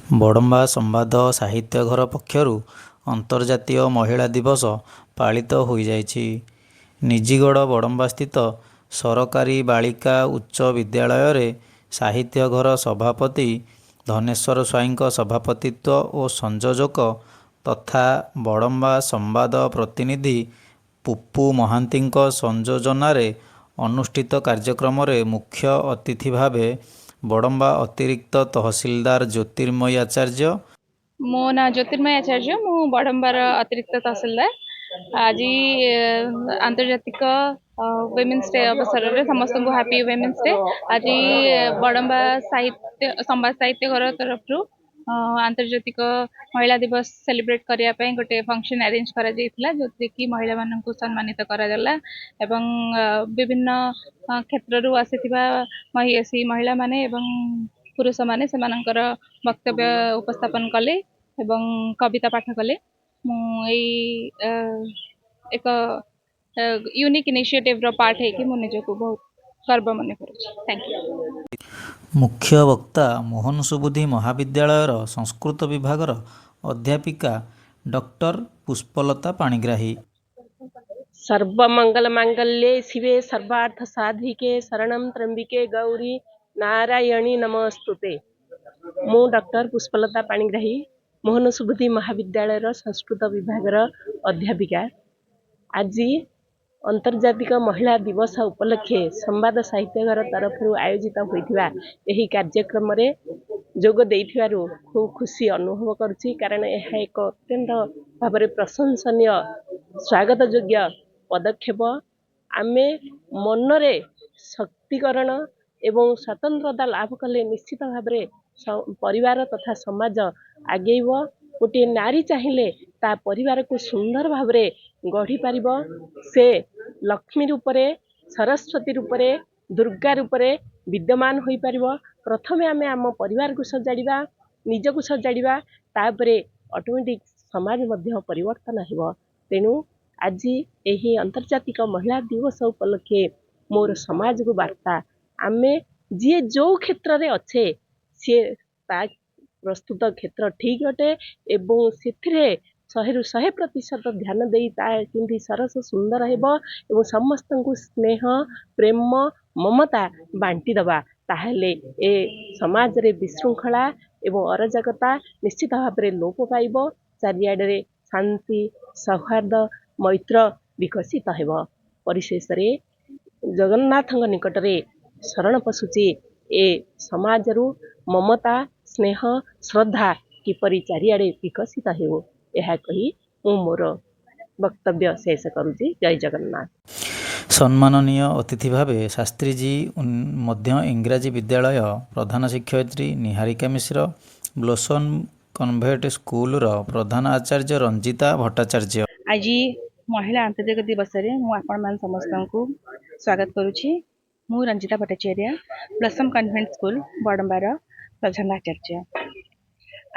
ବଡ଼ମ୍ବା ସମ୍ବାଦ ସାହିତ୍ୟଘର ପକ୍ଷରୁ ଅନ୍ତର୍ଜାତୀୟ ମହିଳା ଦିବସ ପାଳିତ ହୋଇଯାଇଛି। ନିଜିଗଡ଼ ବଡ଼ମ୍ବାସ୍ଥିତ ସରକାରୀ ବାଳିକା ଉଚ୍ଚ ବିଦ୍ୟାଳୟରେ ସାହିତ୍ୟଘର ସଭାପତି ଧନେଶ୍ୱର ସ୍ୱାଇଁଙ୍କ ସଭାପତିତ୍ୱ ଓ ସଂଯୋଜକ ତଥା ବଡ଼ମ୍ବା ସମ୍ବାଦ ପ୍ରତିନିଧି ପୁପୁ ମହାନ୍ତିଙ୍କ ସଂଯୋଜନାରେ ଅନୁଷ୍ଠିତ କାର୍ଯ୍ୟକ୍ରମରେ ମୁଖ୍ୟ ଅତିଥି ଭାବେ ବଡ଼ମ୍ବା ଅତିରିକ୍ତ ତହସିଲଦାର ଜ୍ୟୋତିର୍ମୟୀ ଆଚାର୍ଯ୍ୟ, ମୋ ନାଁ ଜ୍ୟୋତିର୍ମୟୀ ଆଚାର୍ଯ୍ୟ। ମୁଁ ବଡ଼ମ୍ବାର ଅତିରିକ୍ତ ତହସିଲଦାର। ଆଜି ଆନ୍ତର୍ଜାତିକ ୱିମେନ୍ସ ଡେ ଅବସରରେ ସମସ୍ତଙ୍କୁ ହାପି ୱିମେନ୍ସ ଡେ। ଆଜି ବଡ଼ମ୍ବା ସମ୍ବାଦ ସାହିତ୍ୟ ଘର ତରଫରୁ ଆନ୍ତର୍ଜାତିକ ମହିଳା ଦିବସ ସେଲିବ୍ରେଟ୍ କରିବା ପାଇଁ ଗୋଟେ ଫଙ୍କସନ୍ ଆରେଞ୍ଜ କରାଯାଇଥିଲା, ଯେଉଁଥିରେ କି ମହିଳାମାନଙ୍କୁ ସମ୍ମାନିତ କରାଗଲା ଏବଂ ବିଭିନ୍ନ କ୍ଷେତ୍ରରୁ ଆସିଥିବା ମହିଳାମାନେ ଏବଂ ପୁରୁଷମାନେ ସେମାନଙ୍କର ବକ୍ତବ୍ୟ ଉପସ୍ଥାପନ କଲେ ଏବଂ କବିତା ପାଠ କଲେ। ମୁଁ ଏଇ ଏକ ୟୁନିକ୍ ଇନିସିଏଟିଭ୍ର ପାର୍ଟ ହେଇକି ମୁଁ ନିଜକୁ ବହୁତ ଗର୍ବ ମନେ କରୁଛି। Thank you. ମୁଖ୍ୟ ବକ୍ତା ମୋହନ ସୁବୁଦ୍ଧି ମହାବିଦ୍ୟାଳୟର ସଂସ୍କୃତ ବିଭାଗର ଅଧ୍ୟାପିକା ଡକ୍ଟର ପୁଷ୍ପଲତା ପାଣିଗ୍ରାହୀ। सर्वमंगल मांगल्ये शिवे सर्वार्थ साधिके शरणं त्र्यंबिके गौरी नारायणी नमस्तुते। मु डॉक्टर पुष्पलता पाणिग्राही मोहन सुबुद्धि महाविद्यालय संस्कृत विभागर अध्यापिका। आज अंतर्जातिक महिला दिवस उपलक्षे संवाद साहित्यघर तरफ आयोजित होता यही कार्यक्रम जोग देइथिबारु खूब खुशी अनुभव करुछि, कारण यह एक अत्यंत भाव प्रशंसनीय स्वागत योग्य पदक्षेप। आमे मनरे शक्तिकरण एवं स्वतंत्रता लाभ कले निश्चित भाव परिवार तथा समाज आगेब। गोटे नारी चाहिए ता परिवार को सुंदर भाव गढ़ी पारिब। से लक्ष्मी रूपरे, सरस्वती रूपरे, दुर्गा रूपरे विद्यमान हो पारिब। प्रथमे आमे आम परिवार को सजाड़ा, निज को सजाड़ा, तापरे ऑटोमेटिक समाज मध्य परिवर्तन हेब। तेणु आज यही अंतर्जातिक महिला दिवस उपलक्षे मोर समाज को वार्ता, आमे जी जो क्षेत्र में अच्छे सी प्रस्तुत क्षेत्र ठीक अटे एवं से 100% ध्यान दे कि सरस सुंदर हेबो एवं समस्त को स्नेह प्रेम ममता बांटी दबा, ताहले ए समाज रे विशृंखला एवं अराजकता निश्चित भाव में लोप पाइब। चारिआडे शांति सौहार्द मैत्र विकसित हेब। परिशेष रे जगन्नाथ निकट रे शरण पशुचे ए समाज रु ममता स्नेह श्रद्धा किपरि चारिआडे विकसित हेब, यह कही मु मोर वक्तव्य शेष करुछि। जय जगन्नाथ। सम्माननीय अतिथि भावे शास्त्रीजी मध्य इंग्राजी विद्यालय प्रधान शिक्षयित्री निहारिका मिश्र, ब्लोसम कन्वेंट स्कूल प्रधान आचार्य रंजिता भट्टाचार्य। आज महिला आंतर्जातिक दिवस रे मु आपण मान समस्त को स्वागत करुछि। मु Ranjita Bhattacharya, blossom convent school Badamba प्रधान आचार्य।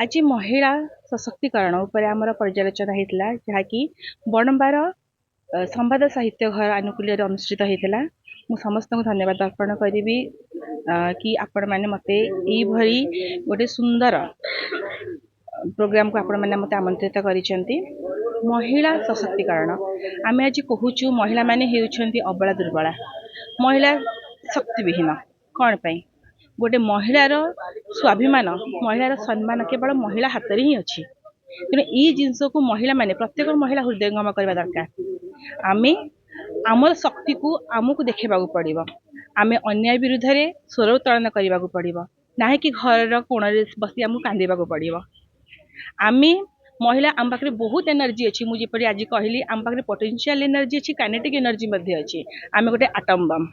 आज महिला सशक्तिकरण उपर आमर पर्यालोचना होता, जहाँकि बड़म्बार संवाद साहित्य घर आनुकूल्य अनुष्ठित होता। मु समस्त को धन्यवाद अर्पण करी कि आपण मैंने मते यही गोटे सुंदर प्रोग्राम को आपण मैंने मते आमंत्रित करिसेंती। महिला सशक्तिकरण आम आज कहूँ महिला माने हेउछंती अबला दुर्बला, महिला शक्तिविहीन। कौन पाई गोटे महिलार स्वाभिमान, महिलार सम्मान केवल महिला हाथ में ही अच्छी। तेणु ये जिनस को महिला माने प्रत्येक महिला हृदयंगम करने दरकार। आमे आमर शक्ति को आमको देखा पड़ो, आमे अन्याय विरुद्ध रे स्वर उत्तोलन करने को पड़ो, ना कि घर कोण बसी आमको कांदे पड़ो। आमे महिला आम पाखे बहुत एनर्जी अच्छी, मुझे आज कहली आम पाखे पोटेंशियल एनर्जी अच्छी, काइनेटिक एनर्जी अच्छी। आम गोटे आटम बम।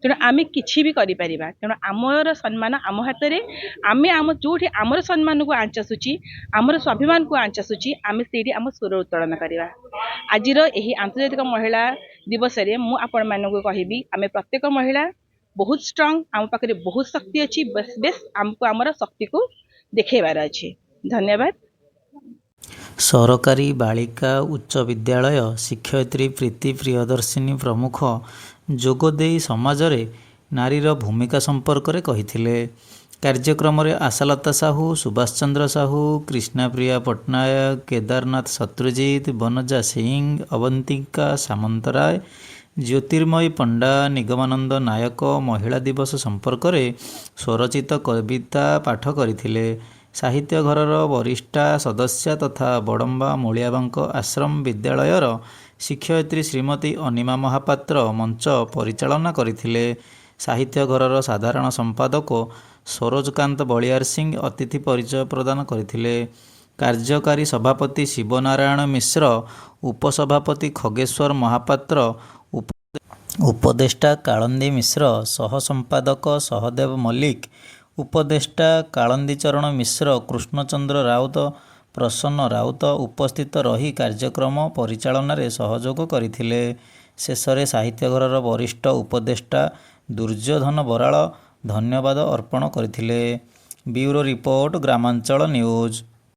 तेणु आम कि भी करें। तेणु आमर सम्मान आम हाथ में। आम आम जो आमर सम्मान को आंच आसूची, आमर स्वाभिमान को आंच आसूची, आम से आम स्वर उत्तोलन करवा। आज यही आंतर्जातिक महिला दिवस रे मु आपण मानक कहबी, आम प्रत्येक महिला बहुत स्ट्रांग, आम पाखे बहुत शक्ति अच्छी। बस बेस आमको आमर शक्ति को देखेबार अच्छी। धन्यवाद। सरकारी बालिका उच्च विद्यालय शिक्षयित्री प्रीति प्रियदर्शिनी प्रमुख जोगदे समाज रे नारीर भूमिका संपर्क में कहिथिले। କାର୍ଯ୍ୟକ୍ରମରେ ଆଶାଲତା ସାହୁ, ସୁଭାଷ ଚନ୍ଦ୍ର ସାହୁ, କ୍ରିଷ୍ଣାପ୍ରିୟା ପଟ୍ଟନାୟକ, କେଦାରନାଥ ଶତ୍ରୁଜିତ, ବନଜା ସିଂ, ଅବନ୍ତିକା ସାମନ୍ତରାୟ, ଜ୍ୟୋତିର୍ମୟୀ ପଣ୍ଡା, ନିଗମାନନ୍ଦ ନାୟକ ମହିଳା ଦିବସ ସମ୍ପର୍କରେ ସ୍ୱରଚିତ କବିତା ପାଠ କରିଥିଲେ। ସାହିତ୍ୟ ଘରର ବରିଷ୍ଠା ସଦସ୍ୟା ତଥା ବଡ଼ମ୍ବା ମୂଳିଆବାଙ୍କ ଆଶ୍ରମ ବିଦ୍ୟାଳୟର ଶିକ୍ଷୟିତ୍ରୀ ଶ୍ରୀମତୀ ଅନିମା ମହାପାତ୍ର ମଞ୍ଚ ପରିଚାଳନା କରିଥିଲେ। ସାହିତ୍ୟ ଘରର ସାଧାରଣ ସମ୍ପାଦକ ସରୋଜକାନ୍ତ ବଳିଆର ସିଂ ଅତିଥି ପରିଚୟ ପ୍ରଦାନ କରିଥିଲେ। କାର୍ଯ୍ୟକାରୀ ସଭାପତି ଶିବନାରାୟଣ ମିଶ୍ର, ଉପସଭାପତି ଖଗେଶ୍ୱର ମହାପାତ୍ର, ଉପଦେଷ୍ଟା କାଳନ୍ଦୀ ମିଶ୍ର, ସହ ସମ୍ପାଦକ ସହଦେବ ମଲ୍ଲିକ, ଉପଦେଷ୍ଟା କାଳନ୍ଦୀଚରଣ ମିଶ୍ର, କୃଷ୍ଣଚନ୍ଦ୍ର ରାଉତ, ପ୍ରସନ୍ନ ରାଉତ ଉପସ୍ଥିତ ରହି କାର୍ଯ୍ୟକ୍ରମ ପରିଚାଳନାରେ ସହଯୋଗ କରିଥିଲେ। ଶେଷରେ ସାହିତ୍ୟଘରର ବରିଷ୍ଠ ଉପଦେଷ୍ଟା ଦୁର୍ଯ୍ୟୋଧନ ବରାଳ ଧନ୍ୟବାଦ ଅର୍ପଣ କରିଥିଲେ। ବ୍ୟୁରୋ ରିପୋର୍ଟ, ଗ୍ରାମାଞ୍ଚଳ ନ୍ୟୁଜ।